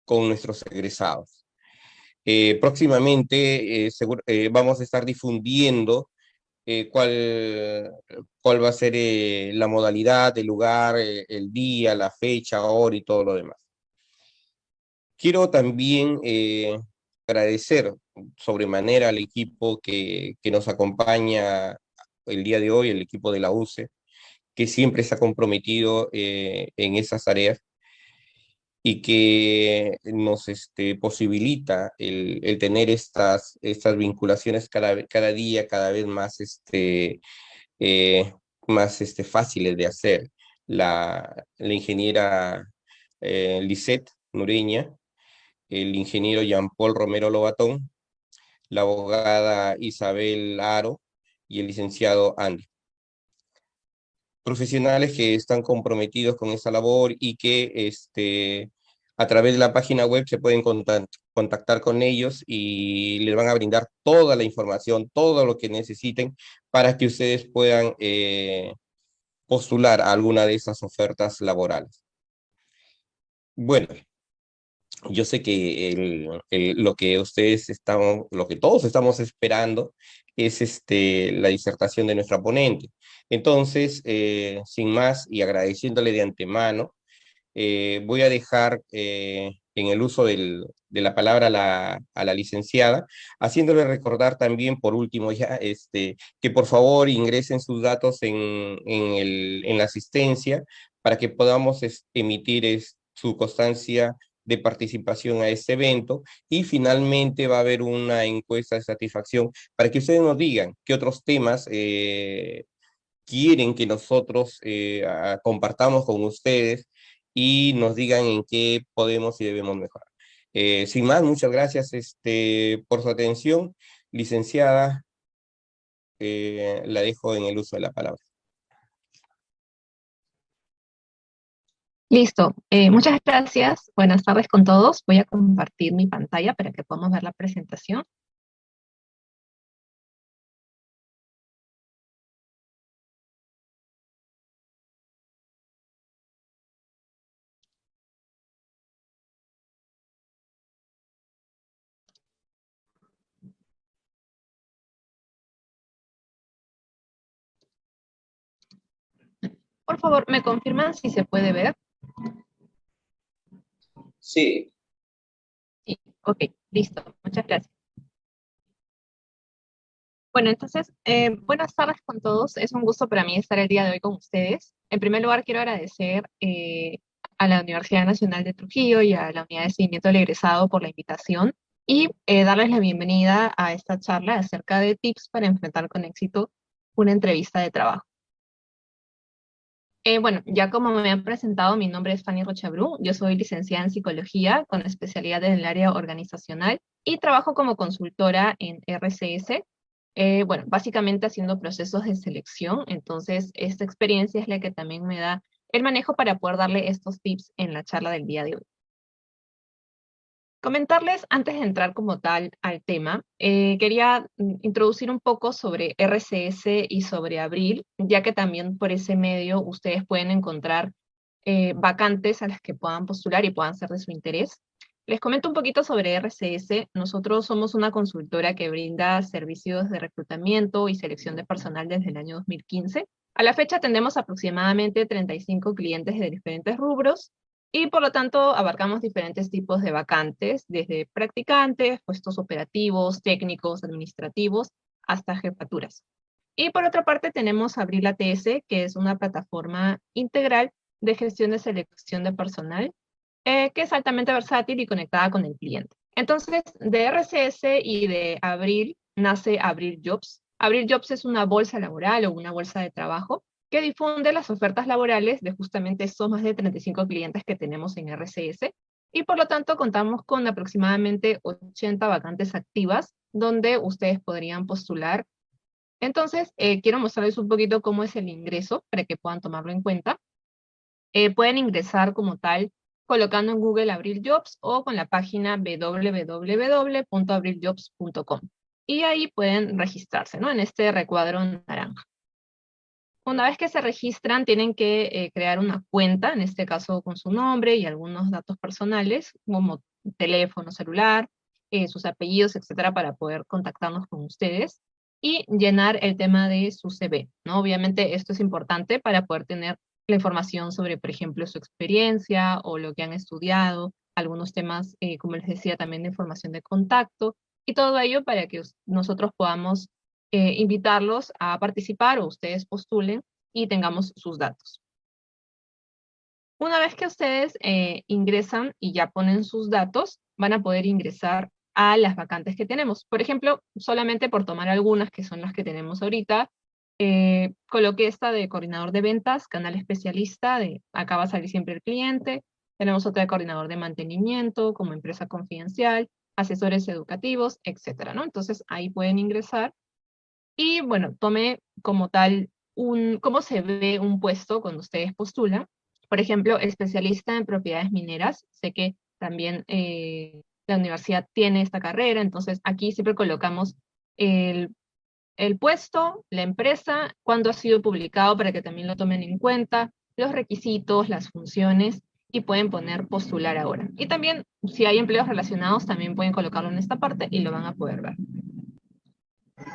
con nuestros egresados. Próximamente vamos a estar difundiendo cuál va a ser la modalidad, el lugar, el día, la fecha, hora y todo lo demás. Quiero también agradecer sobremanera al equipo que nos acompaña el día de hoy, el equipo de la UCE, que siempre se ha comprometido en esas tareas y que nos posibilita el tener estas vinculaciones cada día, cada vez más, fáciles de hacer. La ingeniera Lisette Nureña, el ingeniero Jean-Paul Romero Lobatón, la abogada Isabel Aro y el licenciado Andy. Profesionales que están comprometidos con esa labor y que a través de la página web se pueden contactar con ellos y les van a brindar toda la información, todo lo que necesiten para que ustedes puedan postular a alguna de esas ofertas laborales. Bueno, yo sé que lo que lo que todos estamos esperando es la disertación de nuestra ponente. Entonces, sin más y agradeciéndole de antemano, voy a dejar en el uso de la palabra a la licenciada, haciéndole recordar también, por último, ya, que por favor ingresen sus datos en la asistencia para que podamos emitir su constancia de participación a este evento, y finalmente va a haber una encuesta de satisfacción para que ustedes nos digan qué otros temas quieren que nosotros compartamos con ustedes y nos digan en qué podemos y debemos mejorar. Sin más, muchas gracias por su atención. Licenciada, la dejo en el uso de la palabra. Listo, muchas gracias. Buenas tardes con todos. Voy a compartir mi pantalla para que podamos ver la presentación. Por favor, ¿me confirman si se puede ver? Sí. Sí, ok, listo. Muchas gracias. Bueno, entonces, buenas tardes con todos. Es un gusto para mí estar el día de hoy con ustedes. En primer lugar, quiero agradecer a la Universidad Nacional de Trujillo y a la Unidad de Seguimiento del Egresado por la invitación y darles la bienvenida a esta charla acerca de tips para enfrentar con éxito una entrevista de trabajo. Bueno, ya como me han presentado, mi nombre es Fanny Rochabrú, yo soy licenciada en Psicología con especialidad en el área organizacional y trabajo como consultora en RCS, bueno, básicamente haciendo procesos de selección. Entonces esta experiencia es la que también me da el manejo para poder darle estos tips en la charla del día de hoy. Comentarles, antes de entrar como tal al tema, quería introducir un poco sobre RCS y sobre Abril, ya que también por ese medio ustedes pueden encontrar vacantes a las que puedan postular y puedan ser de su interés. Les comento un poquito sobre RCS. Nosotros somos una consultora que brinda servicios de reclutamiento y selección de personal desde el año 2015. A la fecha atendemos aproximadamente 35 clientes de diferentes rubros, y por lo tanto abarcamos diferentes tipos de vacantes, desde practicantes, puestos operativos, técnicos, administrativos, hasta jefaturas. Y por otra parte tenemos Abril ATS, que es una plataforma integral de gestión de selección de personal, que es altamente versátil y conectada con el cliente. Entonces, de RCS y de Abril nace Abril Jobs. Abril Jobs es una bolsa laboral o una bolsa de trabajo que difunde las ofertas laborales de justamente estos más de 35 clientes que tenemos en RCS, y por lo tanto contamos con aproximadamente 80 vacantes activas donde ustedes podrían postular. Entonces, quiero mostrarles un poquito cómo es el ingreso para que puedan tomarlo en cuenta. Pueden ingresar como tal colocando en Google Abril Jobs o con la página www.abriljobs.com. Y ahí pueden registrarse, ¿no? En este recuadro naranja. Una vez que se registran, tienen que crear una cuenta, en este caso con su nombre y algunos datos personales, como teléfono celular, sus apellidos, etcétera, para poder contactarnos con ustedes y llenar el tema de su CV, ¿no? Obviamente esto es importante para poder tener la información sobre, por ejemplo, su experiencia o lo que han estudiado, algunos temas, como les decía, también de información de contacto, y todo ello para que nosotros podamos invitarlos a participar o ustedes postulen y tengamos sus datos. Una vez que ustedes ingresan y ya ponen sus datos, van a poder ingresar a las vacantes que tenemos. Por ejemplo, solamente por tomar algunas, que son las que tenemos ahorita, coloqué esta de coordinador de ventas, canal especialista, acá va a salir siempre el cliente. Tenemos otra de coordinador de mantenimiento, como empresa confidencial, asesores educativos, etcétera, ¿no? Entonces ahí pueden ingresar. Y bueno, tomé como tal cómo se ve un puesto cuando ustedes postulan. Por ejemplo, especialista en propiedades mineras. Sé que también la universidad tiene esta carrera, entonces aquí siempre colocamos el, el puesto, la empresa, cuándo ha sido publicado para que también lo tomen en cuenta, los requisitos, las funciones, y pueden poner postular ahora. Y también, si hay empleos relacionados, también pueden colocarlo en esta parte y lo van a poder ver.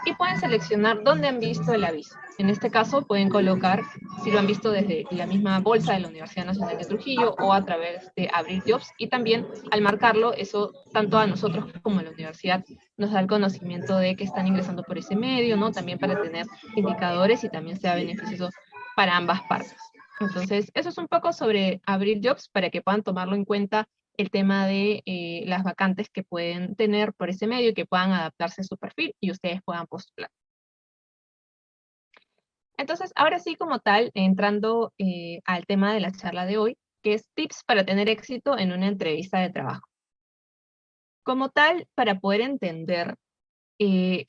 Y pueden seleccionar dónde han visto el aviso. En este caso pueden colocar si lo han visto desde la misma bolsa de la Universidad Nacional de Trujillo o a través de Abril Jobs, y también al marcarlo, eso tanto a nosotros como a la universidad nos da el conocimiento de que están ingresando por ese medio, ¿no? También para tener indicadores y también sea beneficioso para ambas partes. Entonces, eso es un poco sobre Abril Jobs para que puedan tomarlo en cuenta, el tema de las vacantes que pueden tener por ese medio y que puedan adaptarse a su perfil y ustedes puedan postular. Entonces, ahora sí, como tal, entrando al tema de la charla de hoy, que es tips para tener éxito en una entrevista de trabajo. Como tal, para poder entender,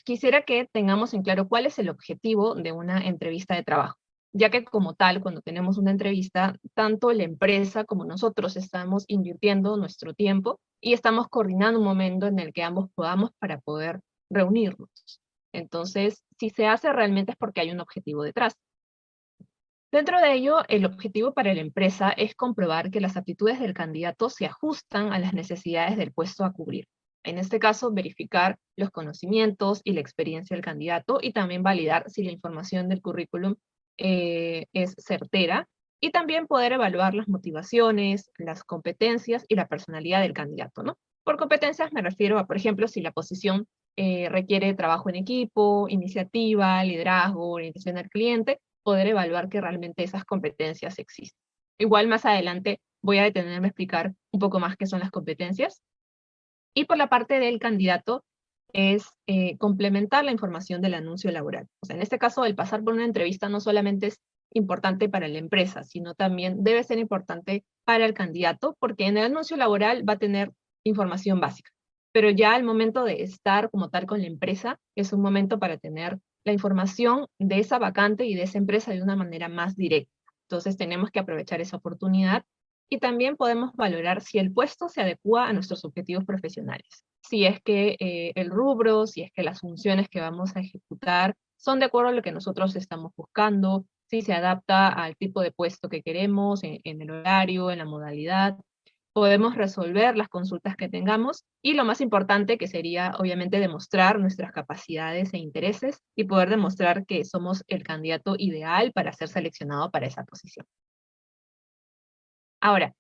quisiera que tengamos en claro cuál es el objetivo de una entrevista de trabajo, ya que como tal, cuando tenemos una entrevista, tanto la empresa como nosotros estamos invirtiendo nuestro tiempo y estamos coordinando un momento en el que ambos podamos para poder reunirnos. Entonces, si se hace realmente es porque hay un objetivo detrás. Dentro de ello, el objetivo para la empresa es comprobar que las aptitudes del candidato se ajustan a las necesidades del puesto a cubrir. En este caso, verificar los conocimientos y la experiencia del candidato y también validar si la información del currículum es certera, y también poder evaluar las motivaciones, las competencias y la personalidad del candidato, ¿no? Por competencias me refiero a, por ejemplo, si la posición requiere trabajo en equipo, iniciativa, liderazgo, orientación al cliente, poder evaluar que realmente esas competencias existen. Igual más adelante voy a detenerme a explicar un poco más qué son las competencias. Y por la parte del candidato es complementar la información del anuncio laboral. O sea, en este caso, el pasar por una entrevista no solamente es importante para la empresa, sino también debe ser importante para el candidato, porque en el anuncio laboral va a tener información básica. Pero ya al momento de estar como tal con la empresa, es un momento para tener la información de esa vacante y de esa empresa de una manera más directa. Entonces tenemos que aprovechar esa oportunidad y también podemos valorar si el puesto se adecua a nuestros objetivos profesionales. Si es que el rubro, si es que las funciones que vamos a ejecutar son de acuerdo a lo que nosotros estamos buscando, si se adapta al tipo de puesto que queremos, en el horario, en la modalidad. Podemos resolver las consultas que tengamos y lo más importante, que sería obviamente demostrar nuestras capacidades e intereses y poder demostrar que somos el candidato ideal para ser seleccionado para esa posición. Ahora,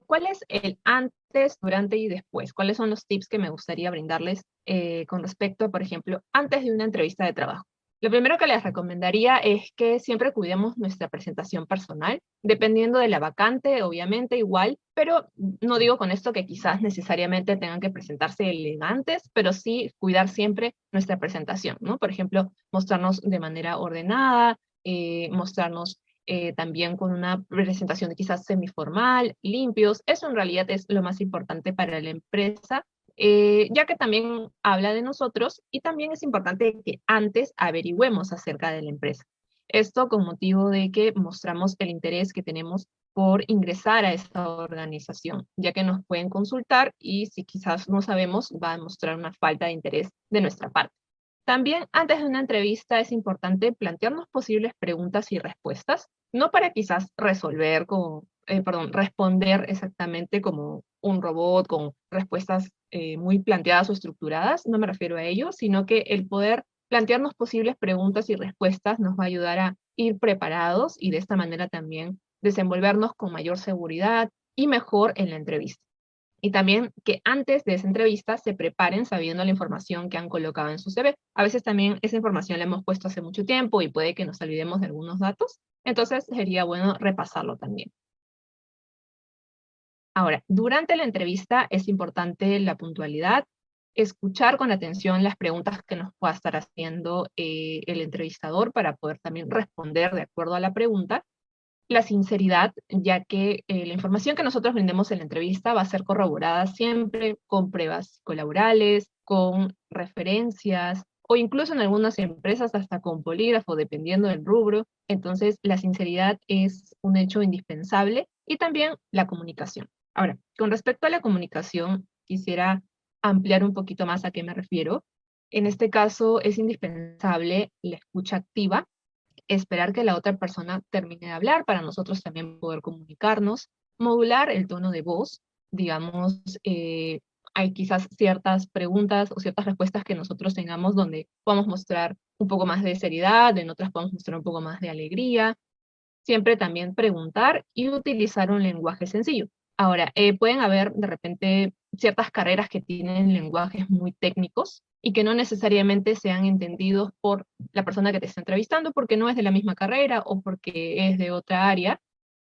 ¿cuál es el antes, durante y después? ¿Cuáles son los tips que me gustaría brindarles con respecto a, por ejemplo, antes de una entrevista de trabajo? Lo primero que les recomendaría es que siempre cuidemos nuestra presentación personal, dependiendo de la vacante, obviamente igual, pero no digo con esto que quizás necesariamente tengan que presentarse elegantes, pero sí cuidar siempre nuestra presentación, ¿no? Por ejemplo, mostrarnos de manera ordenada, mostrarnos también con una presentación quizás semiformal, limpios. Eso en realidad es lo más importante para la empresa, ya que también habla de nosotros, y también es importante que antes averigüemos acerca de la empresa. Esto con motivo de que mostramos el interés que tenemos por ingresar a esta organización, ya que nos pueden consultar y si quizás no sabemos, va a mostrar una falta de interés de nuestra parte. También antes de una entrevista es importante plantearnos posibles preguntas y respuestas, no para quizás responder exactamente como un robot con respuestas muy planteadas o estructuradas, no me refiero a ello, sino que el poder plantearnos posibles preguntas y respuestas nos va a ayudar a ir preparados y de esta manera también desenvolvernos con mayor seguridad y mejor en la entrevista. Y también que antes de esa entrevista se preparen sabiendo la información que han colocado en su CV. A veces también esa información la hemos puesto hace mucho tiempo y puede que nos olvidemos de algunos datos, entonces sería bueno repasarlo también. Ahora, durante la entrevista es importante la puntualidad, escuchar con atención las preguntas que nos pueda estar haciendo el entrevistador para poder también responder de acuerdo a la pregunta. La sinceridad, ya que la información que nosotros brindemos en la entrevista va a ser corroborada siempre con pruebas colaborales, con referencias, o incluso en algunas empresas hasta con polígrafo, dependiendo del rubro. Entonces, la sinceridad es un hecho indispensable y también la comunicación. Ahora, con respecto a la comunicación, quisiera ampliar un poquito más a qué me refiero. En este caso, es indispensable la escucha activa, esperar que la otra persona termine de hablar para nosotros también poder comunicarnos, modular el tono de voz, digamos, hay quizás ciertas preguntas o ciertas respuestas que nosotros tengamos donde podamos mostrar un poco más de seriedad, en otras podemos mostrar un poco más de alegría, siempre también preguntar y utilizar un lenguaje sencillo. Ahora, pueden haber de repente ciertas carreras que tienen lenguajes muy técnicos y que no necesariamente sean entendidos por la persona que te está entrevistando porque no es de la misma carrera o porque es de otra área.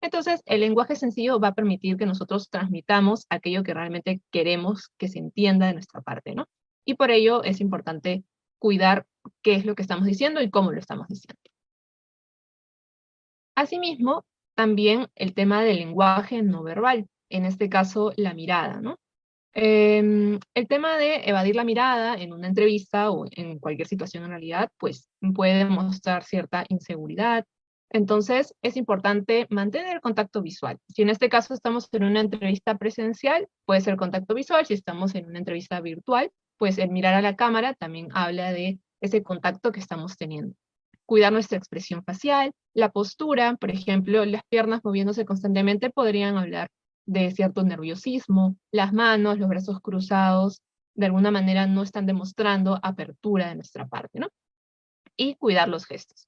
Entonces, el lenguaje sencillo va a permitir que nosotros transmitamos aquello que realmente queremos que se entienda de nuestra parte, ¿no? Y por ello es importante cuidar qué es lo que estamos diciendo y cómo lo estamos diciendo. Asimismo, también el tema del lenguaje no verbal, en este caso la mirada, ¿no? El tema de evadir la mirada en una entrevista o en cualquier situación en realidad, pues puede mostrar cierta inseguridad. Entonces, es importante mantener el contacto visual. Si en este caso estamos en una entrevista presencial, puede ser contacto visual. Si estamos en una entrevista virtual, pues el mirar a la cámara también habla de ese contacto que estamos teniendo. Cuidar nuestra expresión facial, la postura, por ejemplo, las piernas moviéndose constantemente podrían hablar de cierto nerviosismo, las manos, los brazos cruzados, de alguna manera no están demostrando apertura de nuestra parte, ¿no? Y cuidar los gestos.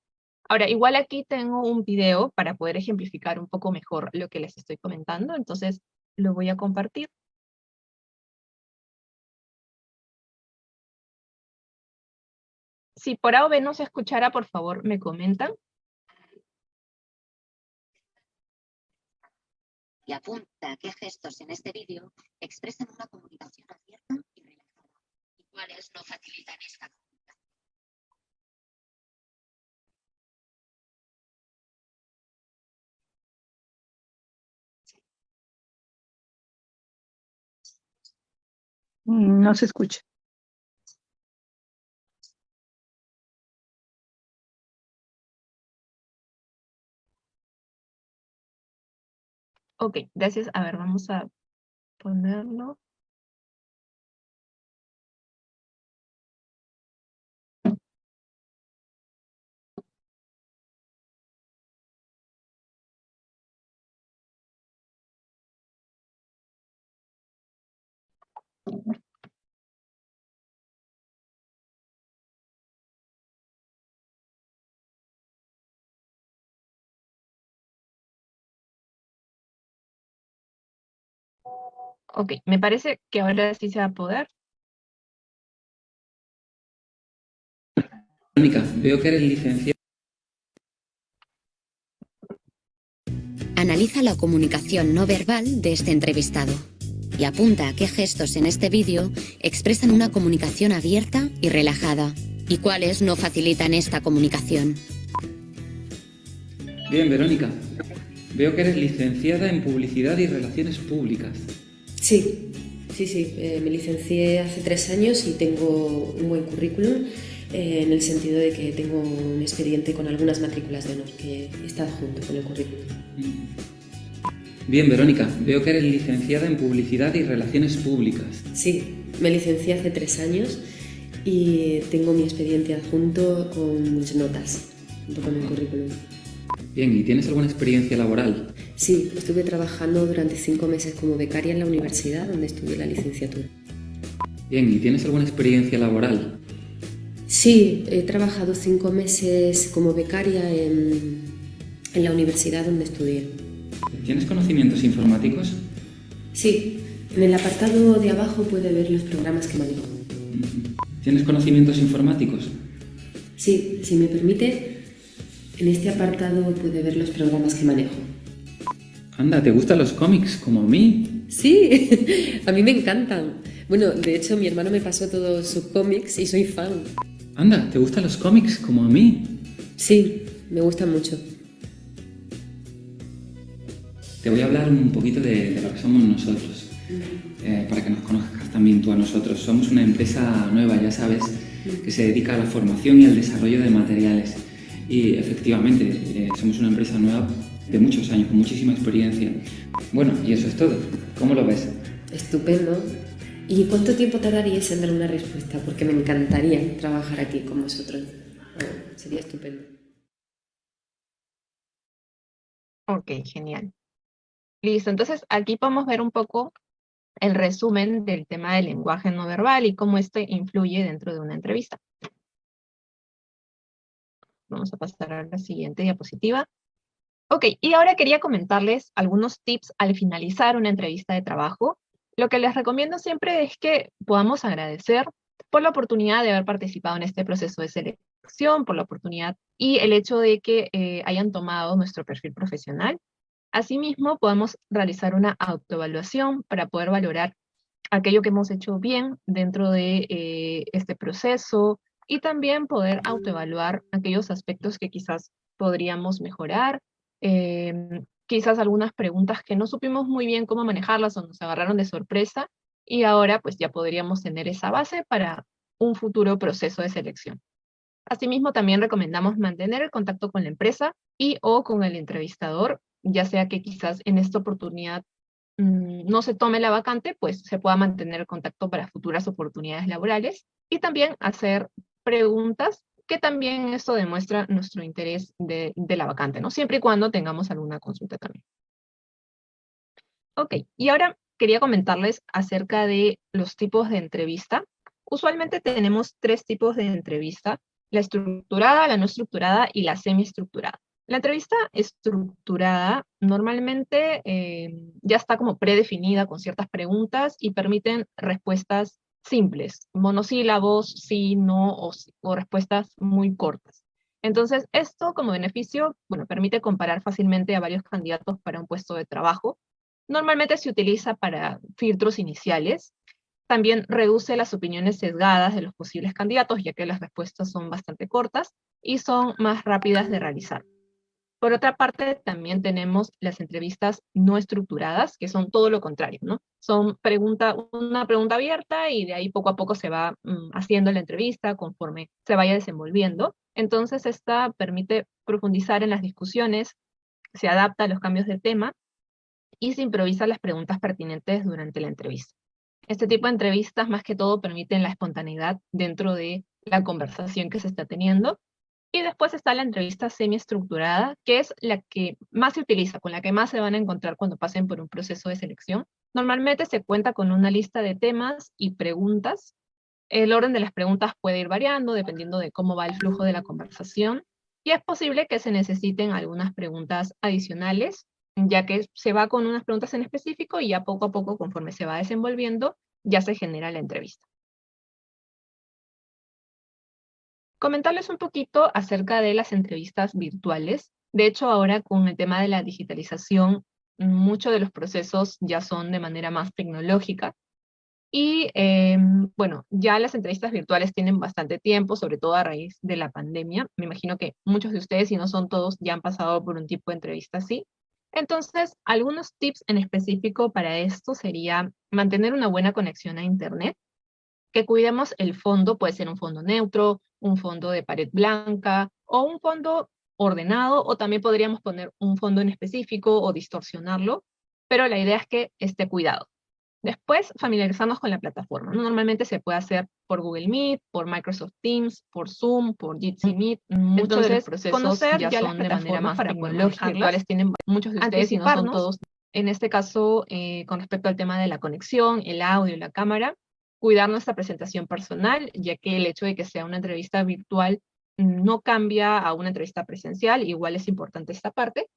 Ahora, igual aquí tengo un video para poder ejemplificar un poco mejor lo que les estoy comentando, entonces lo voy a compartir. Si por A o B no se escuchara, por favor, me comentan. Y apunta qué gestos en este vídeo expresan una comunicación abierta y relajada, y cuáles no facilitan esta comunicación. No se escucha. Ok, gracias. A ver, vamos a ponerlo. Ok, me parece que ahora sí se va a poder. Verónica, veo que eres licenciada. Analiza la comunicación no verbal de este entrevistado y apunta a qué gestos en este vídeo expresan una comunicación abierta y relajada y cuáles no facilitan esta comunicación. Bien, Verónica, veo que eres licenciada en Publicidad y Relaciones Públicas. Sí, me licencié hace 3 años y tengo un buen currículum en el sentido de que tengo un expediente con algunas matrículas de honor que está adjunto con el currículum. Bien, Verónica, veo que eres licenciada en Publicidad y Relaciones Públicas. Sí, me licencié hace 3 años y tengo mi expediente adjunto con mis notas junto con el currículum. Bien, ¿y tienes alguna experiencia laboral? Sí, estuve trabajando durante 5 meses como becaria en la universidad donde estudié la licenciatura. Bien, ¿y tienes alguna experiencia laboral? Sí, he trabajado 5 meses como becaria en la universidad donde estudié. ¿Tienes conocimientos informáticos? Sí, en el apartado de abajo puede ver los programas que manejo. ¿Tienes conocimientos informáticos? Sí, si me permite, en este apartado puede ver los programas que manejo. Anda, ¿te gustan los cómics como a mí? Sí, a mí me encantan. Bueno, de hecho mi hermano me pasó todos sus cómics y soy fan. Anda, ¿te gustan los cómics como a mí? Sí, me gustan mucho. Te voy a hablar un poquito de lo que somos nosotros, para que nos conozcas también tú a nosotros. Somos una empresa nueva, ya sabes, que se dedica a la formación y al desarrollo de materiales. Y efectivamente, somos una empresa nueva de muchos años, con muchísima experiencia. Bueno, y eso es todo. ¿Cómo lo ves? Estupendo. ¿Y cuánto tiempo tardaríais en dar una respuesta? Porque me encantaría trabajar aquí con vosotros. Sería estupendo. Ok, genial. Listo, entonces aquí podemos ver un poco el resumen del tema del lenguaje no verbal y cómo este influye dentro de una entrevista. Vamos a pasar a la siguiente diapositiva. Ok, y ahora quería comentarles algunos tips al finalizar una entrevista de trabajo. Lo que les recomiendo siempre es que podamos agradecer por la oportunidad de haber participado en este proceso de selección, por la oportunidad y el hecho de que hayan tomado nuestro perfil profesional. Asimismo, podemos realizar una autoevaluación para poder valorar aquello que hemos hecho bien dentro de este proceso y también poder autoevaluar aquellos aspectos que quizás podríamos mejorar, quizás algunas preguntas que no supimos muy bien cómo manejarlas o nos agarraron de sorpresa y ahora pues ya podríamos tener esa base para un futuro proceso de selección. Asimismo, también recomendamos mantener el contacto con la empresa y o con el entrevistador, ya sea que quizás en esta oportunidad no se tome la vacante, pues se pueda mantener el contacto para futuras oportunidades laborales y también hacer preguntas que también esto demuestra nuestro interés de la vacante, ¿no? Siempre y cuando tengamos alguna consulta también. Ok, y ahora quería comentarles acerca de los tipos de entrevista. Usualmente tenemos 3 tipos de entrevista: la estructurada, la no estructurada y la semiestructurada. La entrevista estructurada normalmente ya está como predefinida con ciertas preguntas y permiten respuestas simples, monosílabos, sí, no o respuestas muy cortas. Entonces, esto como beneficio, bueno, permite comparar fácilmente a varios candidatos para un puesto de trabajo. Normalmente se utiliza para filtros iniciales. También reduce las opiniones sesgadas de los posibles candidatos, ya que las respuestas son bastante cortas y son más rápidas de realizar. Por otra parte, también tenemos las entrevistas no estructuradas, que son todo lo contrario, ¿no? Son una pregunta abierta y de ahí poco a poco se va haciendo la entrevista conforme se vaya desenvolviendo. Entonces, esta permite profundizar en las discusiones, se adapta a los cambios de tema y se improvisa las preguntas pertinentes durante la entrevista. Este tipo de entrevistas más que todo permiten la espontaneidad dentro de la conversación que se está teniendo. Y después está la entrevista semiestructurada, que es la que más se utiliza, con la que más se van a encontrar cuando pasen por un proceso de selección. Normalmente se cuenta con una lista de temas y preguntas. El orden de las preguntas puede ir variando dependiendo de cómo va el flujo de la conversación. Y es posible que se necesiten algunas preguntas adicionales, ya que se va con unas preguntas en específico y ya poco a poco, conforme se va desenvolviendo, ya se genera la entrevista. Comentarles un poquito acerca de las entrevistas virtuales. De hecho, ahora con el tema de la digitalización, muchos de los procesos ya son de manera más tecnológica. Y bueno, ya las entrevistas virtuales tienen bastante tiempo, sobre todo a raíz de la pandemia. Me imagino que muchos de ustedes, si no son todos, ya han pasado por un tipo de entrevista así. Entonces, algunos tips en específico para esto sería mantener una buena conexión a Internet, que cuidemos el fondo, puede ser un fondo neutro, un fondo de pared blanca o un fondo ordenado, o también podríamos poner un fondo en específico o distorsionarlo, pero la idea es que esté cuidado. Después, familiarizarnos con la plataforma, ¿no? Normalmente se puede hacer por Google Meet, por Microsoft Teams, por Zoom, por Jitsi Meet. Muchos de los procesos conocer ya las son de manera plataformas más para poder tecnológica, manejarlas, cuáles tienen muchos de ustedes y no son anticiparnos. todos. En este caso, con respecto al tema de la conexión, el audio, la cámara, cuidar nuestra presentación personal, ya que el hecho de que sea una entrevista virtual no cambia a una entrevista presencial, igual es importante esta parte.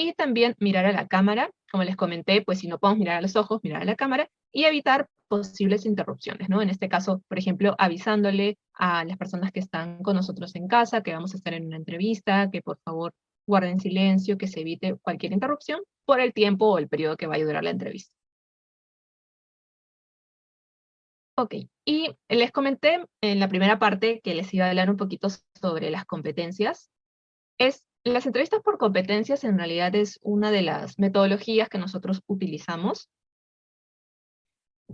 Y también mirar a la cámara, como les comenté, pues si no podemos mirar a los ojos, mirar a la cámara, y evitar posibles interrupciones, ¿no? En este caso, por ejemplo, avisándole a las personas que están con nosotros en casa, que vamos a estar en una entrevista, que por favor guarden silencio, que se evite cualquier interrupción por el tiempo o el periodo que vaya a durar la entrevista. Ok, y les comenté en la primera parte que les iba a hablar un poquito sobre las competencias. Las entrevistas por competencias en realidad es una de las metodologías que nosotros utilizamos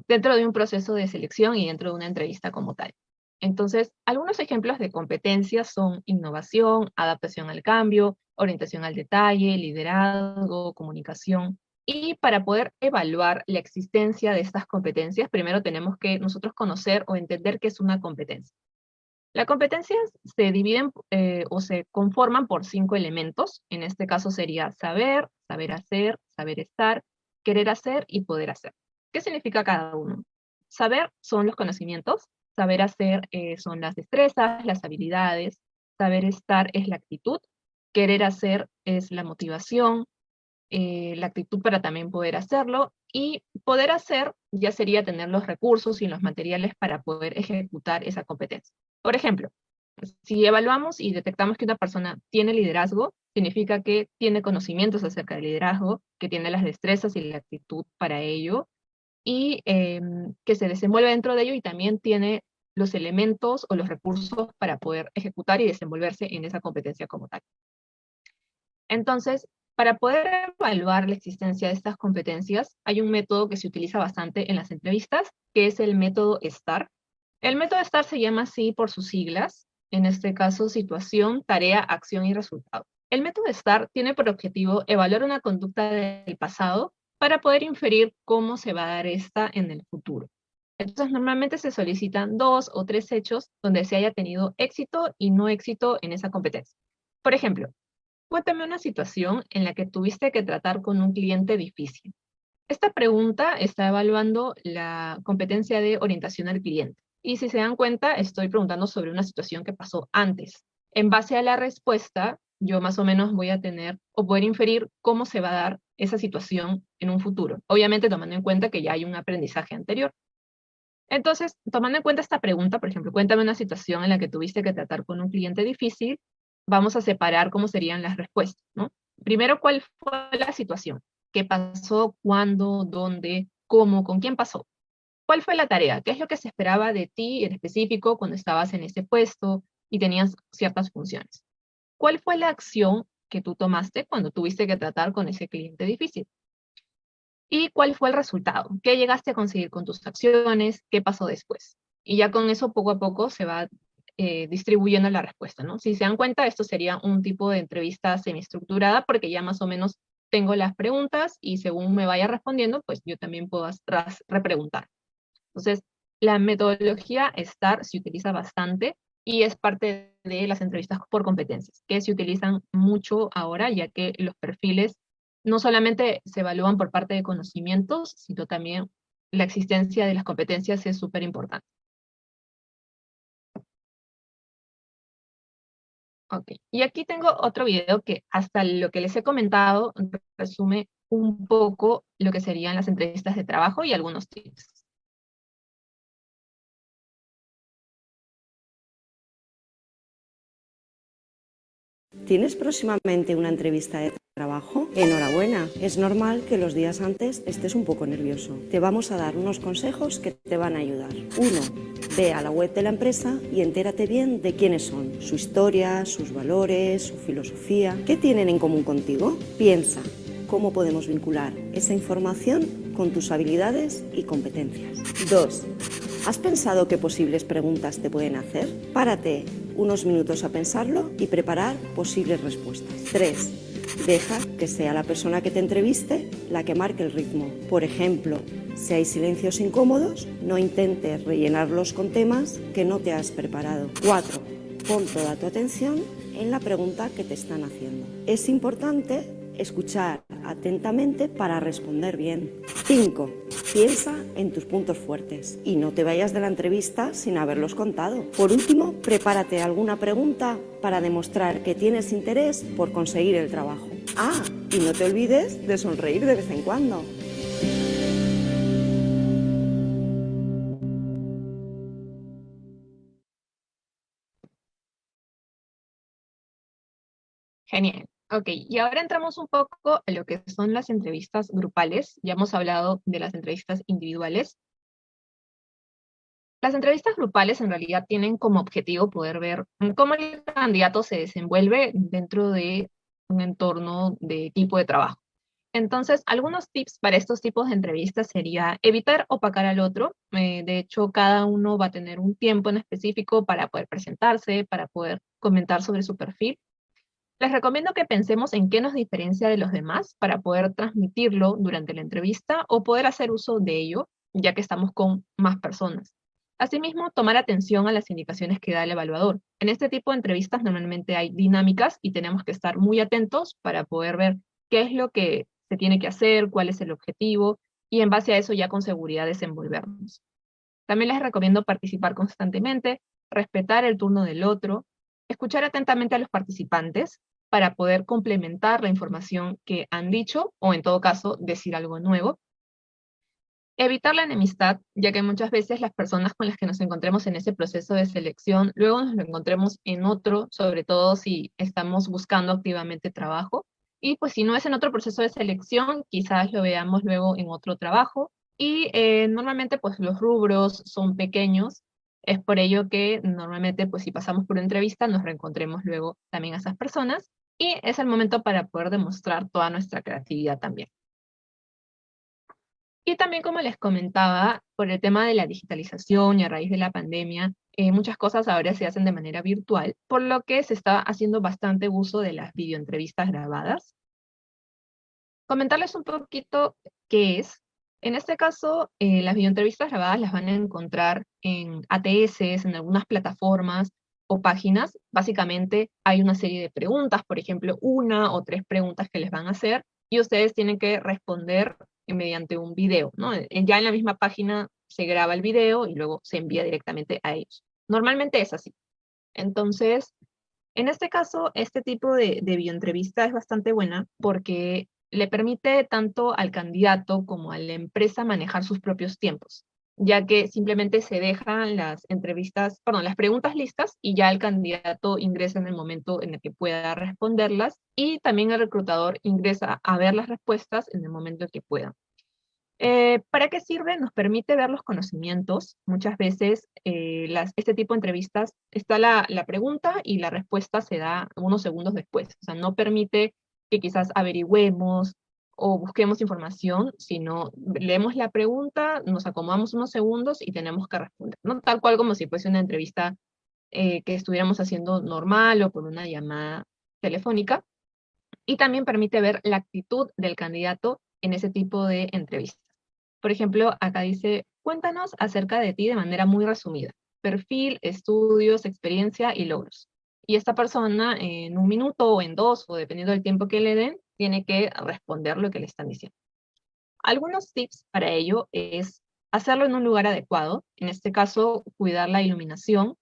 dentro de un proceso de selección y dentro de una entrevista como tal. Entonces, algunos ejemplos de competencias son innovación, adaptación al cambio, orientación al detalle, liderazgo, comunicación. Y para poder evaluar la existencia de estas competencias, primero tenemos que nosotros conocer o entender qué es una competencia. Las competencias se dividen o se conforman por 5 elementos. En este caso sería saber, saber hacer, saber estar, querer hacer y poder hacer. ¿Qué significa cada uno? Saber son los conocimientos, saber hacer son las destrezas, las habilidades, saber estar es la actitud, querer hacer es la motivación, la actitud para también poder hacerlo, y poder hacer ya sería tener los recursos y los materiales para poder ejecutar esa competencia. Por ejemplo, si evaluamos y detectamos que una persona tiene liderazgo, significa que tiene conocimientos acerca del liderazgo, que tiene las destrezas y la actitud para ello, y que se desenvuelve dentro de ello y también tiene los elementos o los recursos para poder ejecutar y desenvolverse en esa competencia como tal. Entonces, para poder evaluar la existencia de estas competencias, hay un método que se utiliza bastante en las entrevistas, que es el método STAR. El método STAR se llama así por sus siglas, en este caso situación, tarea, acción y resultado. El método STAR tiene por objetivo evaluar una conducta del pasado para poder inferir cómo se va a dar esta en el futuro. Entonces, normalmente se solicitan 2 o 3 hechos donde se haya tenido éxito y no éxito en esa competencia. Por ejemplo, cuéntame una situación en la que tuviste que tratar con un cliente difícil. Esta pregunta está evaluando la competencia de orientación al cliente. Y si se dan cuenta, estoy preguntando sobre una situación que pasó antes. En base a la respuesta, yo más o menos voy a tener o poder inferir cómo se va a dar esa situación en un futuro. Obviamente tomando en cuenta que ya hay un aprendizaje anterior. Entonces, tomando en cuenta esta pregunta, por ejemplo, cuéntame una situación en la que tuviste que tratar con un cliente difícil, vamos a separar cómo serían las respuestas, ¿no? Primero, ¿cuál fue la situación? ¿Qué pasó? ¿Cuándo? ¿Dónde? ¿Cómo? ¿Con quién pasó? ¿Cuál fue la tarea? ¿Qué es lo que se esperaba de ti en específico cuando estabas en ese puesto y tenías ciertas funciones? ¿Cuál fue la acción que tú tomaste cuando tuviste que tratar con ese cliente difícil? ¿Y cuál fue el resultado? ¿Qué llegaste a conseguir con tus acciones? ¿Qué pasó después? Y ya con eso poco a poco se va distribuyendo la respuesta, ¿no? Si se dan cuenta, esto sería un tipo de entrevista semiestructurada porque ya más o menos tengo las preguntas y según me vaya respondiendo, pues yo también puedo repreguntar. Entonces, la metodología STAR se utiliza bastante y es parte de las entrevistas por competencias, que se utilizan mucho ahora, ya que los perfiles no solamente se evalúan por parte de conocimientos, sino también la existencia de las competencias es súper importante. Ok, y aquí tengo otro video que hasta lo que les he comentado resume un poco lo que serían las entrevistas de trabajo y algunos tips. ¿Tienes próximamente una entrevista de trabajo? Enhorabuena, es normal que los días antes estés un poco nervioso. Te vamos a dar unos consejos que te van a ayudar. 1. Ve a la web de la empresa y entérate bien de quiénes son, su historia, sus valores, su filosofía. ¿Qué tienen en común contigo? Piensa, ¿cómo podemos vincular esa información con tus habilidades y competencias? 2. ¿Has pensado qué posibles preguntas te pueden hacer? Párate unos minutos a pensarlo y preparar posibles respuestas. 3. Deja que sea la persona que te entreviste la que marque el ritmo. Por ejemplo, Si hay silencios incómodos, no intentes rellenarlos con temas que no te has preparado. 4. Pon toda tu atención en la pregunta que te están haciendo. Es importante escuchar atentamente para responder bien. 5. Piensa en tus puntos fuertes y no te vayas de la entrevista sin haberlos contado. Por último, prepárate alguna pregunta para demostrar que tienes interés por conseguir el trabajo. Ah, y no te olvides de sonreír de vez en cuando. Genial. Ok, y ahora entramos un poco a lo que son las entrevistas grupales. Ya hemos hablado de las entrevistas individuales. Las entrevistas grupales en realidad tienen como objetivo poder ver cómo el candidato se desenvuelve dentro de un entorno de tipo de trabajo. Entonces, algunos tips para estos tipos de entrevistas sería evitar opacar al otro. De hecho, cada uno va a tener un tiempo en específico para poder presentarse, para poder comentar sobre su perfil. Les recomiendo que pensemos en qué nos diferencia de los demás para poder transmitirlo durante la entrevista o poder hacer uso de ello, ya que estamos con más personas. Asimismo, tomar atención a las indicaciones que da el evaluador. En este tipo de entrevistas normalmente hay dinámicas y tenemos que estar muy atentos para poder ver qué es lo que se tiene que hacer, cuál es el objetivo, y en base a eso ya con seguridad desenvolvernos. También les recomiendo participar constantemente, respetar el turno del otro, escuchar atentamente a los participantes para poder complementar la información que han dicho o en todo caso decir algo nuevo. Evitar la enemistad, ya que muchas veces las personas con las que nos encontremos en ese proceso de selección, luego nos lo encontremos en otro, sobre todo si estamos buscando activamente trabajo. Y pues si no es en otro proceso de selección, quizás lo veamos luego en otro trabajo. Y normalmente pues los rubros son pequeños, es por ello que normalmente pues si pasamos por una entrevista nos reencontremos luego también a esas personas y es el momento para poder demostrar toda nuestra creatividad también. Y también, como les comentaba, por el tema de la digitalización y a raíz de la pandemia, muchas cosas ahora se hacen de manera virtual, por lo que se está haciendo bastante uso de las videoentrevistas grabadas. Comentarles un poquito qué es. En este caso, las videoentrevistas grabadas las van a encontrar en ATS, en algunas plataformas o páginas. Básicamente hay una serie de preguntas, por ejemplo, 1 o 3 preguntas que les van a hacer, y ustedes tienen que responder mediante un video, ¿no? Ya en la misma página se graba el video y luego se envía directamente a ellos. Normalmente es así. Entonces, en este caso, este tipo de videoentrevista es bastante buena porque le permite tanto al candidato como a la empresa manejar sus propios tiempos, ya que simplemente se dejan las entrevistas, perdón, las preguntas listas y ya el candidato ingresa en el momento en el que pueda responderlas y también el reclutador ingresa a ver las respuestas en el momento en que pueda. ¿Para qué sirve? Nos permite ver los conocimientos. Muchas veces este tipo de entrevistas está la pregunta y la respuesta se da unos segundos después. O sea, no permite que quizás averigüemos o busquemos información, sino leemos la pregunta, nos acomodamos unos segundos y tenemos que responder, ¿no? Tal cual como si fuese una entrevista que estuviéramos haciendo normal o por una llamada telefónica. Y también permite ver la actitud del candidato en ese tipo de entrevistas. Por ejemplo, acá dice, cuéntanos acerca de ti de manera muy resumida. Perfil, estudios, experiencia y logros. Y esta persona en 1 minuto o en 2, o dependiendo del tiempo que le den, tiene que responder lo que le están diciendo. Algunos tips para ello es hacerlo en un lugar adecuado, en este caso, cuidar la iluminación,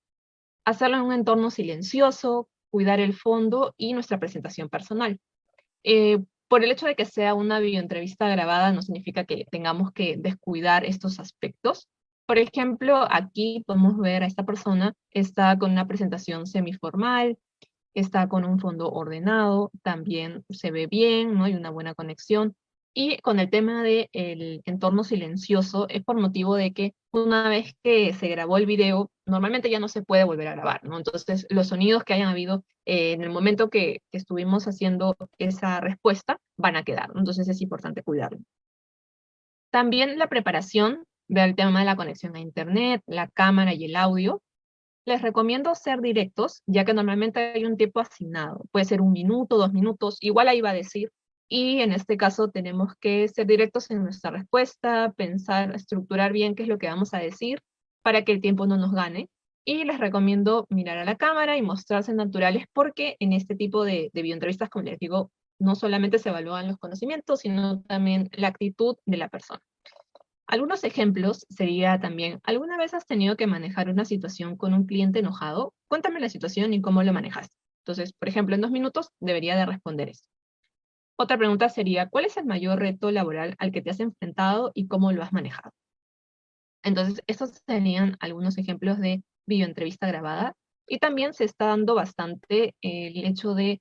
hacerlo en un entorno silencioso, cuidar el fondo y nuestra presentación personal. Por el hecho de que sea una videoentrevista grabada no significa que tengamos que descuidar estos aspectos. Por ejemplo, aquí podemos ver a esta persona, está con una presentación semiformal, está con un fondo ordenado, también se ve bien, ¿no? Hay una buena conexión. Y con el tema del entorno silencioso, es por motivo de que una vez que se grabó el video, normalmente ya no se puede volver a grabar, ¿no? Entonces, los sonidos que hayan habido en el momento que estuvimos haciendo esa respuesta van a quedar, ¿no? Entonces es importante cuidarlo. También la preparación del tema de la conexión a internet, la cámara y el audio. Les recomiendo ser directos, ya que normalmente hay un tiempo asignado. Puede ser 1 minuto, 2 minutos, igual ahí va a decir, y en este caso tenemos que ser directos en nuestra respuesta, pensar, estructurar bien qué es lo que vamos a decir para que el tiempo no nos gane. Y les recomiendo mirar a la cámara y mostrarse naturales porque en este tipo de bioentrevistas, como les digo, no solamente se evalúan los conocimientos, sino también la actitud de la persona. Algunos ejemplos sería también, ¿alguna vez has tenido que manejar una situación con un cliente enojado? Cuéntame la situación y cómo lo manejaste. Entonces, por ejemplo, en 2 minutos debería de responder eso. Otra pregunta sería, ¿cuál es el mayor reto laboral al que te has enfrentado y cómo lo has manejado? Entonces, estos serían algunos ejemplos de videoentrevista grabada. Y también se está dando bastante el hecho de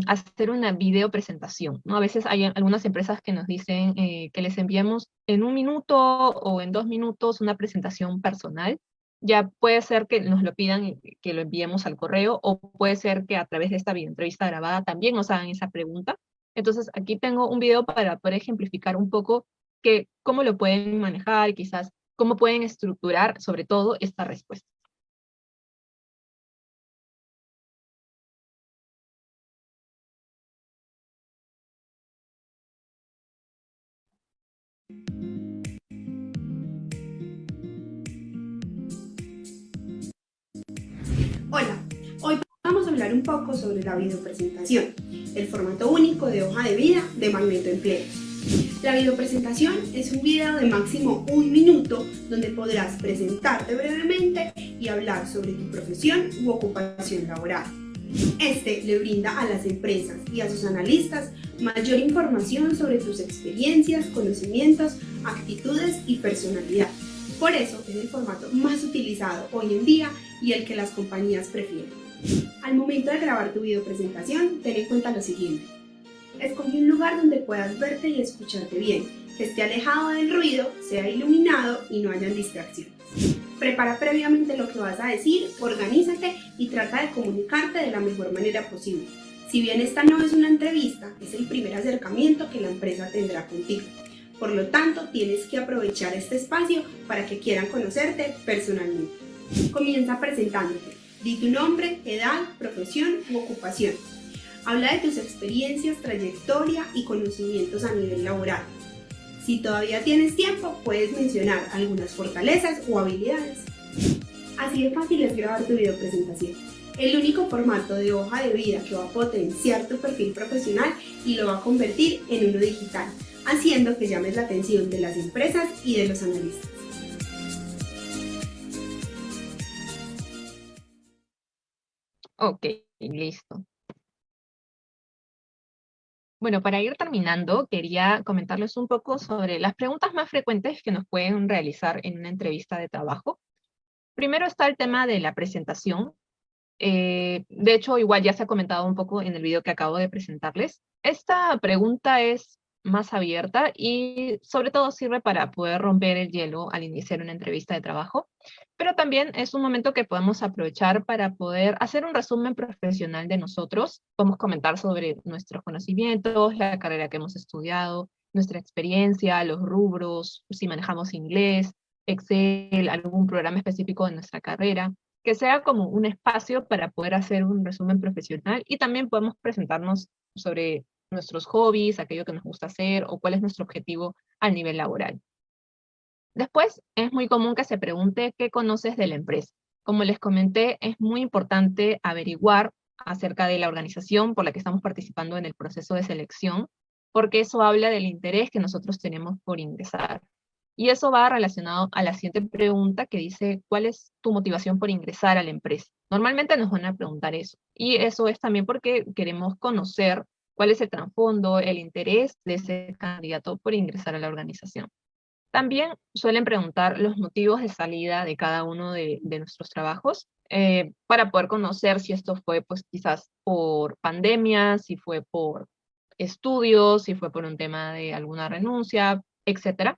hacer una videopresentación, ¿no? A veces hay algunas empresas que nos dicen que les enviemos en 1 minuto o en 2 minutos una presentación personal. Ya puede ser que nos lo pidan y que lo enviemos al correo, o puede ser que a través de esta videoentrevista grabada también nos hagan esa pregunta. Entonces, aquí tengo un video para poder ejemplificar un poco cómo lo pueden manejar, quizás cómo pueden estructurar, sobre todo, esta respuesta. Hola, hoy vamos a hablar un poco sobre la videopresentación, el formato único de hoja de vida de Magneto Empleos. La videopresentación es un video de máximo 1 minuto donde podrás presentarte brevemente y hablar sobre tu profesión u ocupación laboral. Este le brinda a las empresas y a sus analistas mayor información sobre tus experiencias, conocimientos, actitudes y personalidad. Por eso es el formato más utilizado hoy en día y el que las compañías prefieren. Al momento de grabar tu videopresentación, ten en cuenta lo siguiente. Escoge un lugar donde puedas verte y escucharte bien, que esté alejado del ruido, sea iluminado y no hayan distracciones. Prepara previamente lo que vas a decir, organízate y trata de comunicarte de la mejor manera posible. Si bien esta no es una entrevista, es el primer acercamiento que la empresa tendrá contigo. Por lo tanto, tienes que aprovechar este espacio para que quieran conocerte personalmente. Comienza presentándote. Di tu nombre, edad, profesión u ocupación. Habla de tus experiencias, trayectoria y conocimientos a nivel laboral. Si todavía tienes tiempo, puedes mencionar algunas fortalezas o habilidades. Así de fácil es grabar tu videopresentación. El único formato de hoja de vida que va a potenciar tu perfil profesional y lo va a convertir en uno digital, haciendo que llames la atención de las empresas y de los analistas. Ok, listo. Bueno, para ir terminando, quería comentarles un poco sobre las preguntas más frecuentes que nos pueden realizar en una entrevista de trabajo. Primero está el tema de la presentación. De hecho, igual ya se ha comentado un poco en el video que acabo de presentarles. Esta pregunta es más abierta y sobre todo sirve para poder romper el hielo al iniciar una entrevista de trabajo, pero también es un momento que podemos aprovechar para poder hacer un resumen profesional de nosotros. Podemos comentar sobre nuestros conocimientos, la carrera que hemos estudiado, nuestra experiencia, los rubros, si manejamos inglés, Excel, algún programa específico de nuestra carrera, que sea como un espacio para poder hacer un resumen profesional, y también podemos presentarnos sobre nuestros hobbies, aquello que nos gusta hacer o cuál es nuestro objetivo a nivel laboral. Después, es muy común que se pregunte qué conoces de la empresa. Como les comenté, es muy importante averiguar acerca de la organización por la que estamos participando en el proceso de selección, porque eso habla del interés que nosotros tenemos por ingresar. Y eso va relacionado a la siguiente pregunta que dice, ¿cuál es tu motivación por ingresar a la empresa? Normalmente nos van a preguntar eso. Y eso es también porque queremos conocer cuál es el trasfondo, el interés de ese candidato por ingresar a la organización. También suelen preguntar los motivos de salida de cada uno de nuestros trabajos para poder conocer si esto fue pues quizás por pandemia, si fue por estudios, si fue por un tema de alguna renuncia, etc.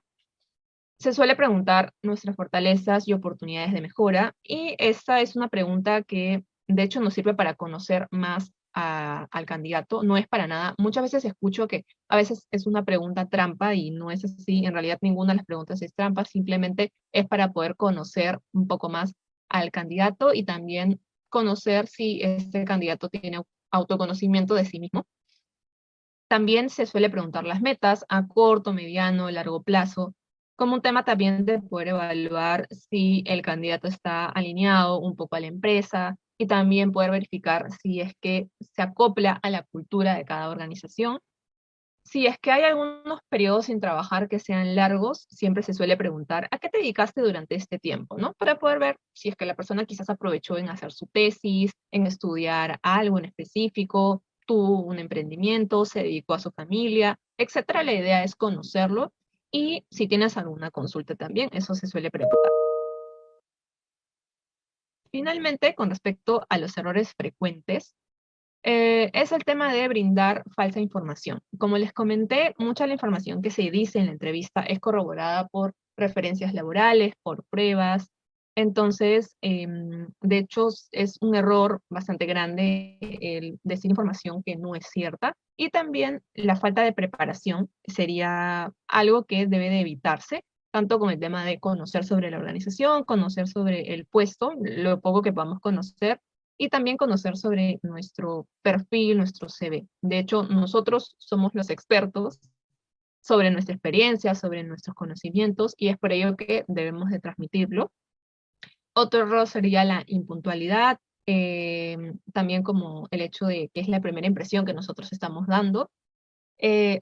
Se suele preguntar nuestras fortalezas y oportunidades de mejora, y esta es una pregunta que de hecho nos sirve para conocer más al candidato. No es para nada, muchas veces escucho que a veces es una pregunta trampa y no es así. En realidad ninguna de las preguntas es trampa, simplemente es para poder conocer un poco más al candidato y también conocer si este candidato tiene autoconocimiento de sí mismo. También se suele preguntar las metas a corto, mediano, largo plazo, como un tema también de poder evaluar si el candidato está alineado un poco a la empresa y también poder verificar si es que se acopla a la cultura de cada organización. Si es que hay algunos periodos sin trabajar que sean largos, siempre se suele preguntar ¿a qué te dedicaste durante este tiempo? ¿No? Para poder ver si es que la persona quizás aprovechó en hacer su tesis, en estudiar algo en específico, tuvo un emprendimiento, se dedicó a su familia, etcétera. La idea es conocerlo y si tienes alguna consulta también, eso se suele preguntar. Finalmente, con respecto a los errores frecuentes, es el tema de brindar falsa información. Como les comenté, mucha de la información que se dice en la entrevista es corroborada por referencias laborales, por pruebas. Entonces, de hecho, es un error bastante grande el decir información que no es cierta. Y también la falta de preparación sería algo que debe de evitarse, tanto con el tema de conocer sobre la organización, conocer sobre el puesto, lo poco que podamos conocer, y también conocer sobre nuestro perfil, nuestro CV. De hecho, nosotros somos los expertos sobre nuestra experiencia, sobre nuestros conocimientos, y es por ello que debemos de transmitirlo. Otro error sería la impuntualidad, también como el hecho de que es la primera impresión que nosotros estamos dando.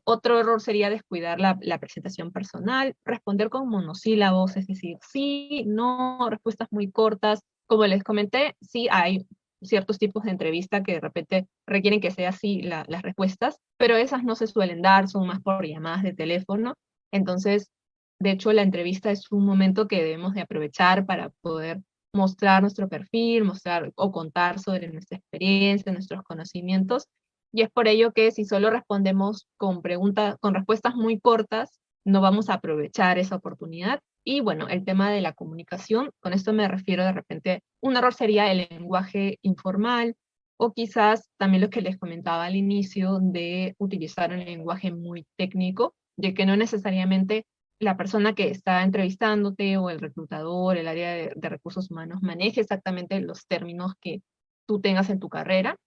Otro error sería descuidar la presentación personal, responder con monosílabos, es decir, sí, no, respuestas muy cortas. Como les comenté, sí hay ciertos tipos de entrevista que de repente requieren que sea así las respuestas, pero esas no se suelen dar, son más por llamadas de teléfono. Entonces, de hecho, la entrevista es un momento que debemos de aprovechar para poder mostrar nuestro perfil, mostrar o contar sobre nuestra experiencia, nuestros conocimientos, y es por ello que si solo respondemos con preguntas, con respuestas muy cortas, no vamos a aprovechar esa oportunidad. Y bueno, el tema de la comunicación, con esto me refiero de repente, un error sería el lenguaje informal, o quizás también lo que les comentaba al inicio de utilizar un lenguaje muy técnico, de que no necesariamente la persona que está entrevistándote o el reclutador, el área de recursos humanos, maneje exactamente los términos que tú tengas en tu carrera.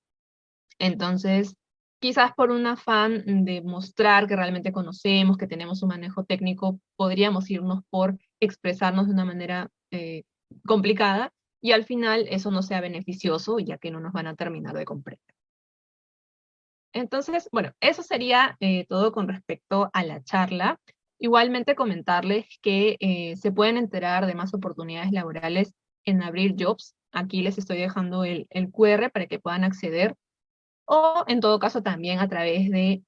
Entonces, quizás por un afán de mostrar que realmente conocemos, que tenemos un manejo técnico, podríamos irnos por expresarnos de una manera complicada, y al final eso no sea beneficioso, ya que no nos van a terminar de comprender. Entonces, bueno, eso sería todo con respecto a la charla. Igualmente comentarles que se pueden enterar de más oportunidades laborales en Abril Jobs. Aquí les estoy dejando el QR para que puedan acceder, o en todo caso también a través de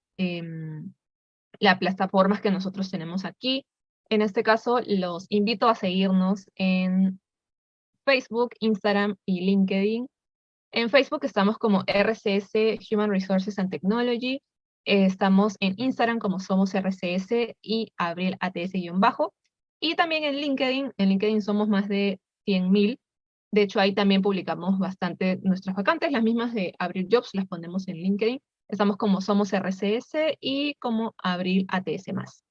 las plataformas que nosotros tenemos aquí. En este caso, los invito a seguirnos en Facebook, Instagram y LinkedIn. En Facebook estamos como RCS Human Resources and Technology. Estamos en Instagram como Somos RCS y Abril ATS-bajo. Y también en LinkedIn somos más de 100.000. De hecho, ahí también publicamos bastante nuestras vacantes, las mismas de Abril Jobs las ponemos en LinkedIn. Estamos como Somos RCS y como Abril ATS+.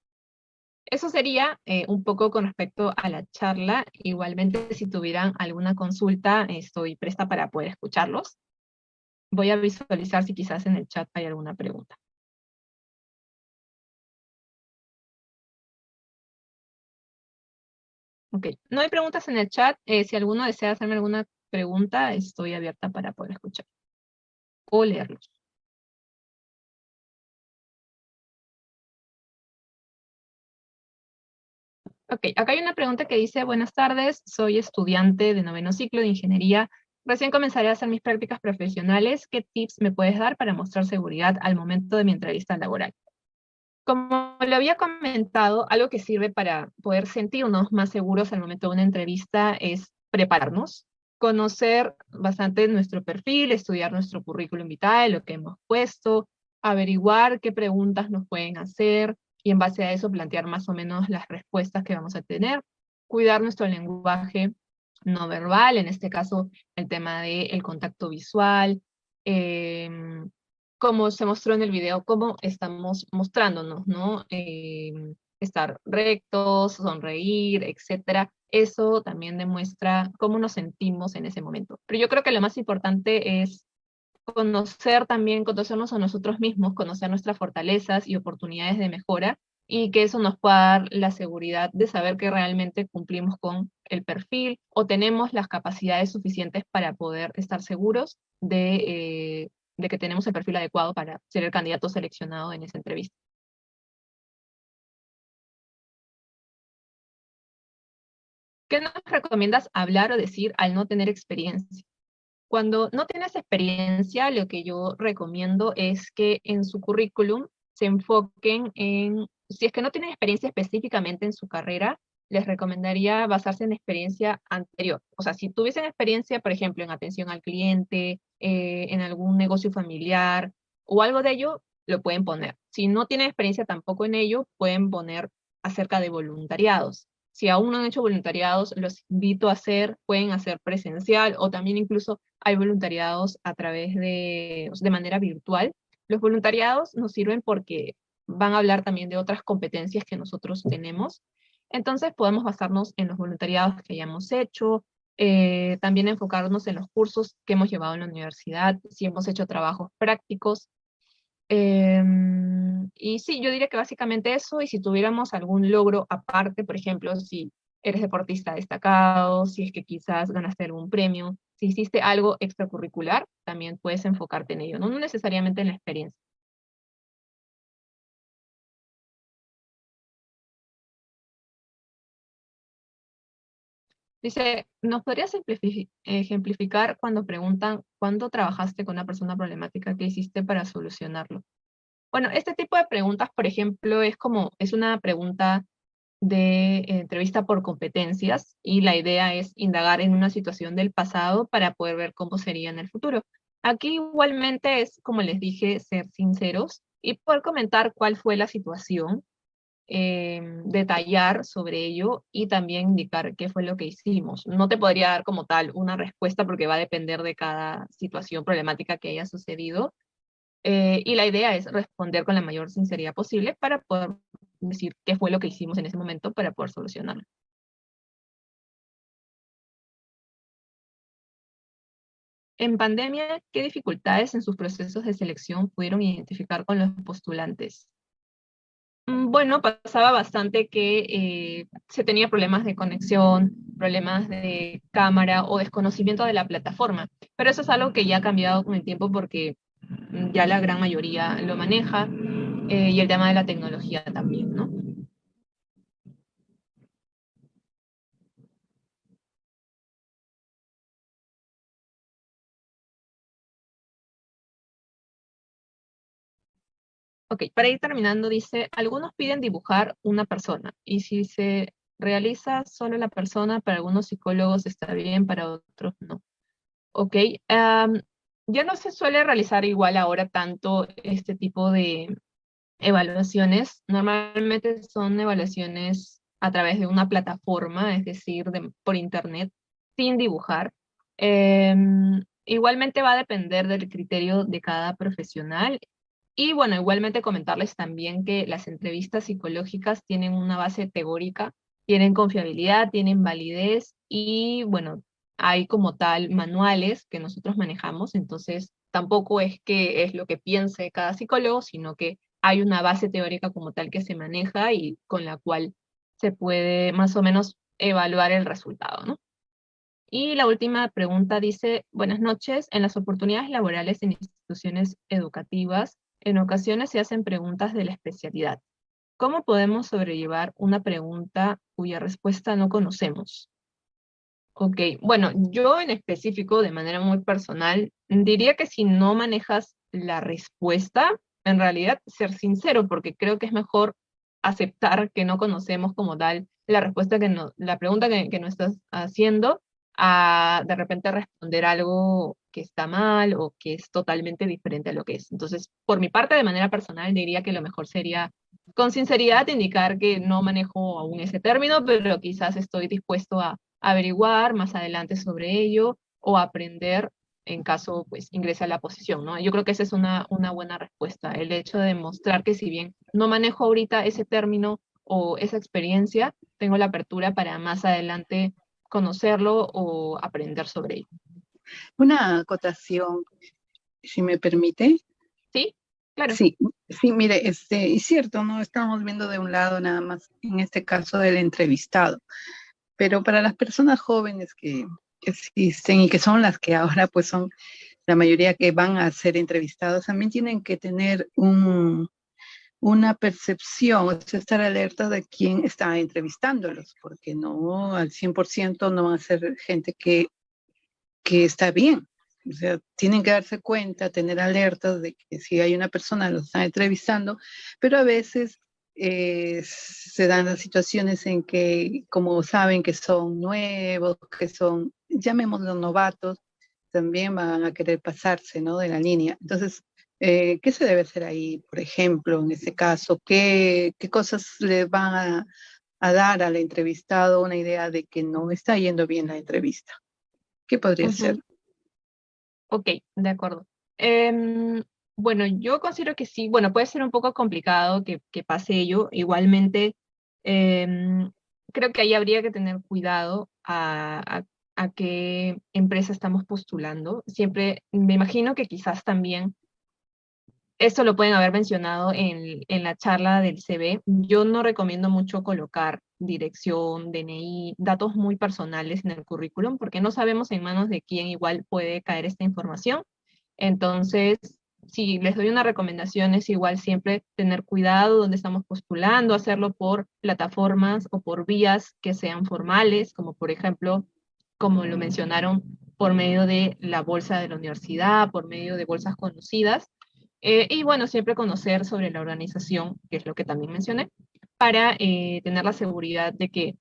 Eso sería un poco con respecto a la charla. Igualmente, si tuvieran alguna consulta, estoy presta para poder escucharlos. Voy a visualizar si quizás en el chat hay alguna pregunta. Ok, no hay preguntas en el chat. Si alguno desea hacerme alguna pregunta, estoy abierta para poder escuchar o leerlos. Ok, acá hay una pregunta que dice: buenas tardes, soy estudiante de 9º ciclo de ingeniería. Recién comenzaré a hacer mis prácticas profesionales. ¿Qué tips me puedes dar para mostrar seguridad al momento de mi entrevista laboral? Como lo había comentado, algo que sirve para poder sentirnos más seguros al momento de una entrevista es prepararnos, conocer bastante nuestro perfil, estudiar nuestro currículum vitae, lo que hemos puesto, averiguar qué preguntas nos pueden hacer, y en base a eso plantear más o menos las respuestas que vamos a tener. Cuidar nuestro lenguaje no verbal, en este caso el tema del contacto visual, como se mostró en el video, cómo estamos mostrándonos, ¿no? Estar rectos, sonreír, etcétera. Eso también demuestra cómo nos sentimos en ese momento. Pero yo creo que lo más importante es conocernos a nosotros mismos, conocer nuestras fortalezas y oportunidades de mejora, y que eso nos pueda dar la seguridad de saber que realmente cumplimos con el perfil o tenemos las capacidades suficientes para poder estar seguros de que tenemos el perfil adecuado para ser el candidato seleccionado en esa entrevista. ¿Qué nos recomiendas hablar o decir al no tener experiencia? Cuando no tienes experiencia, lo que yo recomiendo es que en su currículum se enfoquen en, si es que no tienen experiencia específicamente en su carrera, les recomendaría basarse en experiencia anterior. O sea, si tuviesen experiencia, por ejemplo, en atención al cliente, en algún negocio familiar o algo de ello, lo pueden poner. Si no tienen experiencia tampoco en ello, pueden poner acerca de voluntariados. Si aún no han hecho voluntariados, los invito a hacer, pueden hacer presencial o también incluso hay voluntariados a través de manera virtual. Los voluntariados nos sirven porque van a hablar también de otras competencias que nosotros tenemos. Entonces podemos basarnos en los voluntariados que hayamos hecho, también enfocarnos en los cursos que hemos llevado en la universidad, si hemos hecho trabajos prácticos. Y sí, yo diría que básicamente eso, y si tuviéramos algún logro aparte, por ejemplo, si eres deportista destacado, si es que quizás ganaste algún premio, si hiciste algo extracurricular, también puedes enfocarte en ello, no necesariamente en la experiencia. Dice, ¿nos podrías ejemplificar cuando preguntan cuándo trabajaste con una persona problemática, qué hiciste para solucionarlo? Bueno, este tipo de preguntas, por ejemplo, es una pregunta de entrevista por competencias y la idea es indagar en una situación del pasado para poder ver cómo sería en el futuro. Aquí igualmente es, como les dije, ser sinceros y poder comentar cuál fue la situación, detallar sobre ello y también indicar qué fue lo que hicimos. No te podría dar como tal una respuesta porque va a depender de cada situación problemática que haya sucedido, y la idea es responder con la mayor sinceridad posible para poder decir qué fue lo que hicimos en ese momento para poder solucionarlo. En pandemia, ¿qué dificultades en sus procesos de selección pudieron identificar con los postulantes? Bueno, pasaba bastante que se tenía problemas de conexión, problemas de cámara o desconocimiento de la plataforma, pero eso es algo que ya ha cambiado con el tiempo porque ya la gran mayoría lo maneja, y el tema de la tecnología también, ¿no? Ok, para ir terminando, dice, algunos piden dibujar una persona, y si se realiza solo la persona, para algunos psicólogos está bien, para otros no. Ok, ya no se suele realizar igual ahora tanto este tipo de evaluaciones. Normalmente son evaluaciones a través de una plataforma, es decir, por internet, sin dibujar. Igualmente va a depender del criterio de cada profesional. Y bueno, igualmente comentarles también que las entrevistas psicológicas tienen una base teórica, tienen confiabilidad, tienen validez y bueno, hay como tal manuales que nosotros manejamos, entonces tampoco es que es lo que piense cada psicólogo, sino que hay una base teórica como tal que se maneja y con la cual se puede más o menos evaluar el resultado, ¿no? Y la última pregunta dice, buenas noches, en las oportunidades laborales en instituciones educativas, en ocasiones se hacen preguntas de la especialidad. ¿Cómo podemos sobrellevar una pregunta cuya respuesta no conocemos? Ok, bueno, yo en específico, de manera muy personal, diría que si no manejas la respuesta, en realidad ser sincero, porque creo que es mejor aceptar que no conocemos como tal la respuesta la pregunta que nos estás haciendo, a de repente responder algo que está mal o que es totalmente diferente a lo que es. Entonces, por mi parte, de manera personal, diría que lo mejor sería con sinceridad indicar que no manejo aún ese término, pero quizás estoy dispuesto a averiguar más adelante sobre ello o aprender en caso pues ingrese a la posición, ¿no? Yo creo que esa es una buena respuesta, el hecho de demostrar que si bien no manejo ahorita ese término o esa experiencia, tengo la apertura para más adelante conocerlo o aprender sobre ello. Una acotación. si me permite. ¿Sí? Claro. Sí, sí, mire, es cierto, no estamos viendo de un lado nada más, en este caso del entrevistado, pero para las personas jóvenes que existen y que son las que ahora pues son la mayoría que van a ser entrevistados, también tienen que tener una percepción, o sea, estar alerta de quién está entrevistándolos, porque no al 100% no van a ser gente que está bien. O sea, tienen que darse cuenta, tener alertas de que si hay una persona, lo están entrevistando, pero a veces se dan las situaciones en que, como saben que son nuevos, que son, llamémoslos novatos, también van a querer pasarse, ¿no? De la línea. Entonces, ¿qué se debe hacer ahí, por ejemplo, en ese caso? ¿Qué cosas le van a dar al entrevistado una idea de que no está yendo bien la entrevista? ¿Qué podría ser? Ujú. Ok, de acuerdo. Em, bueno, yo considero que sí, bueno, puede ser un poco complicado que pase ello. Igualmente, em, creo que ahí habría que tener cuidado a qué empresa estamos postulando. Siempre, me imagino que quizás también esto lo pueden haber mencionado en la charla del CV. Yo no recomiendo mucho colocar dirección, DNI, datos muy personales en el currículum, porque no sabemos en manos de quién igual puede caer esta información. Entonces, si les doy una recomendación, es igual siempre tener cuidado donde estamos postulando, hacerlo por plataformas o por vías que sean formales, como por ejemplo, como lo mencionaron, por medio de la bolsa de la universidad, por medio de bolsas conocidas y bueno, siempre conocer sobre la organización, que es lo que también mencioné, para tener la seguridad de que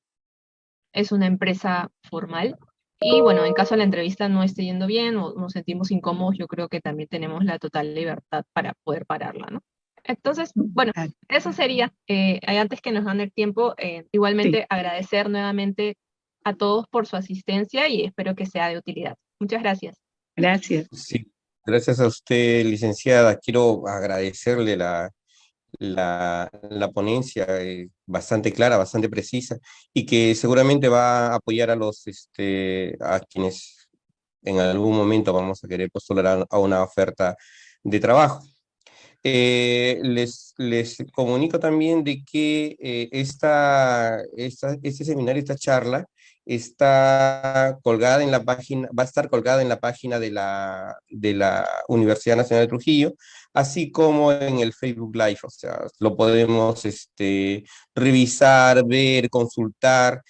es una empresa formal. Y bueno, en caso de la entrevista no esté yendo bien o nos sentimos incómodos, yo creo que también tenemos la total libertad para poder pararla, ¿no? Entonces, bueno, Ah, eso sería, antes que nos dan el tiempo, sí, igualmente agradecer nuevamente a todos por su asistencia y espero que sea de utilidad. Muchas gracias. gracias. Sí, gracias a usted, licenciada. Quiero agradecerle la ponencia bastante clara, bastante precisa, y que seguramente va a apoyar a quienes en algún momento vamos a querer postular a una oferta de trabajo. Les comunico también de que este seminario, esta charla, está colgada en la página, va a estar colgada en la página de la Universidad Nacional de Trujillo, así como en el Facebook Live. O sea, lo podemos revisar, ver, consultar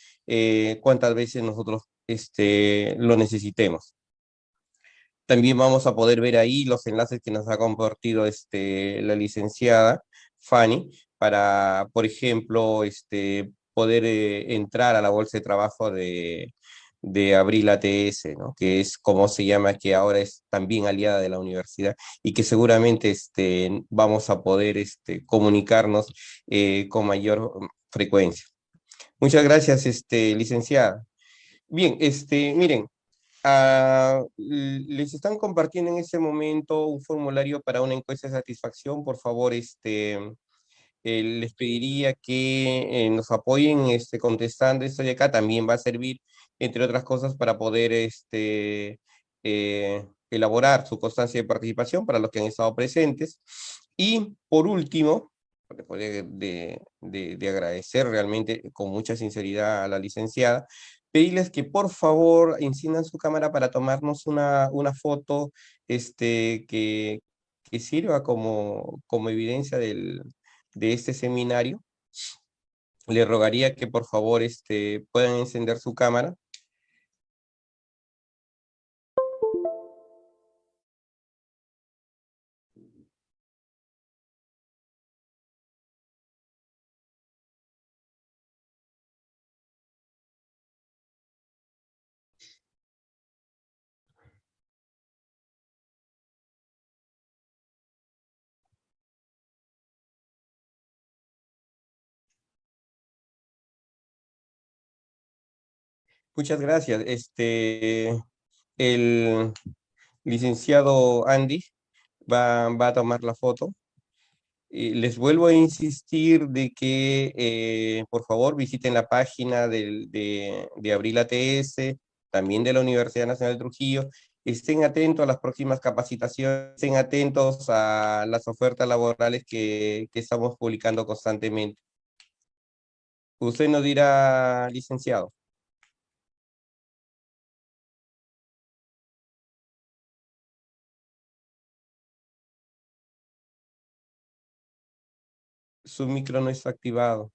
cuantas veces nosotros lo necesitemos. También vamos a poder ver ahí los enlaces que nos ha compartido la licenciada Fanny para, por ejemplo, poder entrar a la bolsa de trabajo de Abril ATS, ¿no? Que es como se llama, que ahora es también aliada de la universidad y que seguramente vamos a poder comunicarnos con mayor frecuencia. Muchas gracias, licenciada. Bien, miren. Les están compartiendo en este momento un formulario para una encuesta de satisfacción. Por favor, les pediría que nos apoyen contestando esto de acá. También va a servir, entre otras cosas, para poder elaborar su constancia de participación para los que han estado presentes. Y por último, después de agradecer realmente con mucha sinceridad a la licenciada, pedirles que por favor enciendan su cámara para tomarnos una foto que sirva como evidencia de este seminario. Le rogaría que por favor puedan encender su cámara. Muchas gracias. El licenciado Andy va a tomar la foto. Les vuelvo a insistir de que por favor visiten la página de Abril ATS, también de la Universidad Nacional de Trujillo, estén atentos a las próximas capacitaciones, estén atentos a las ofertas laborales que estamos publicando constantemente. Usted nos dirá, licenciado. Su micro no está activado.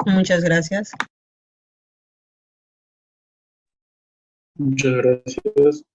Muchas gracias. Muchas gracias.